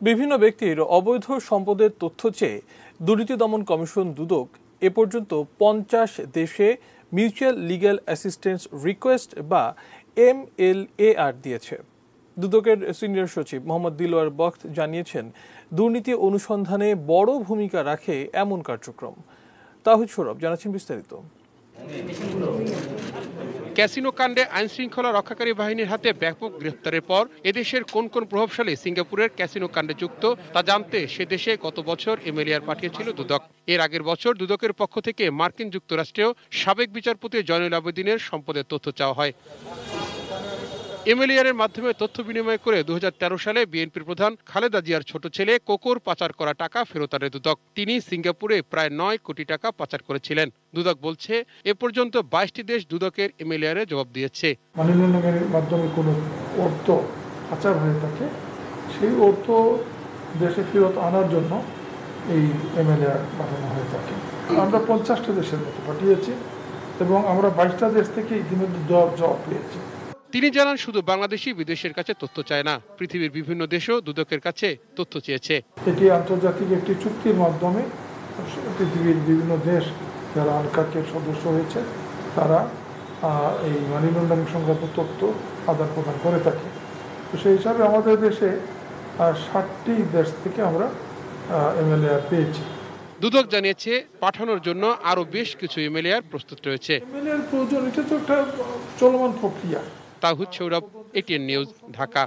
বিভিন্ন ব্যক্তির অবৈধ সম্পদের তথ্য চেয়ে দুর্নীতি দমন কমিশন দুদক এ পর্যন্ত 50 দেশে মিউচুয়াল লিগ্যাল অ্যাসিস্ট্যান্স রিকোয়েস্ট বা MLAR দিয়েছে। দুদকের সিনিয়র সচিব মোহাম্মদ দিলওয়ার বখত জানিয়েছেন, দুর্নীতি অনুসন্ধানে বড় ভূমিকা রাখে এমন কার্যক্রম। তাহিদ সৌরভ জানাচ্ছেন বিস্তারিত। ক্যাসিনো কাণ্ডে আইন শৃঙ্খলা রক্ষাকারী বাহিনীর হাতে ব্যাপক গ্রেফতারের পর এদেশের কোন কোন প্রভাবশালী সিঙ্গাপুরের ক্যাসিনো কাণ্ডে যুক্ত তা জানতে সে দেশে গত বছর MLAR পাঠিয়েছিল দুদক। এর আগের বছর দুদকের পক্ষ থেকে মার্কিন যুক্তরাষ্ট্রেও সাবেক বিচারপতি জয়নুল আবেদিনের সম্পদের তথ্য চাওয়া হয়। MLAR এর মাধ্যমে তথ্য বিনিময় করে 2013 সালে বিএনপির প্রধান খালেদা জিয়ার ছোট ছেলে কোকোর পাচার করা টাকা ফেরত আনে দুদক। তিনি সিঙ্গাপুরে প্রায় 9 কোটি টাকা পাচার করেছিলেন। দুদক বলছে, এ পর্যন্ত 22টি দেশ দুদকের MLAR এ জবাব দিয়েছে। মানি লন্ডারিংয়ের মাধ্যমে কোনো অর্থ পাচার হয়ে থাকে, সেই অর্থ দেশে ফেরত আনার জন্য এই MLAR পাঠানো হয়ে থাকে। আমরা 50টা দেশের মতো পাঠিয়েছি এবং আমরা 22টা দেশ থেকে ইতিমধ্যে জবাব পেয়েছি। তিনি জানান, শুধু বাংলাদেশই বিদেশের কাছে তথ্য চায় না, পৃথিবীর বিভিন্ন দেশও দুদকের কাছে তথ্য চেয়েছে। এটি আন্তর্জাতিক একটি চুক্তির মাধ্যমে পৃথিবীর বিভিন্ন দেশ যারা আনকাকের সদস্য হয়েছে তারা এই মানি লন্ডারিং সংক্রান্ত তথ্য আদান প্রদান করে থাকে। তো সেই হিসাবে আমাদের দেশে 60টি দেশ থেকে আমরা MLAR পেয়েছি। দুদক জানিয়েছে, পাঠানোর জন্য আরো বেশ কিছু MLAR প্রস্তুত রয়েছে। MLAR প্রয়োজন, এটা তো একটা চলমান প্রক্রিয়া। তাহিদ সৌরভ, ATN নিউজ, ঢাকা।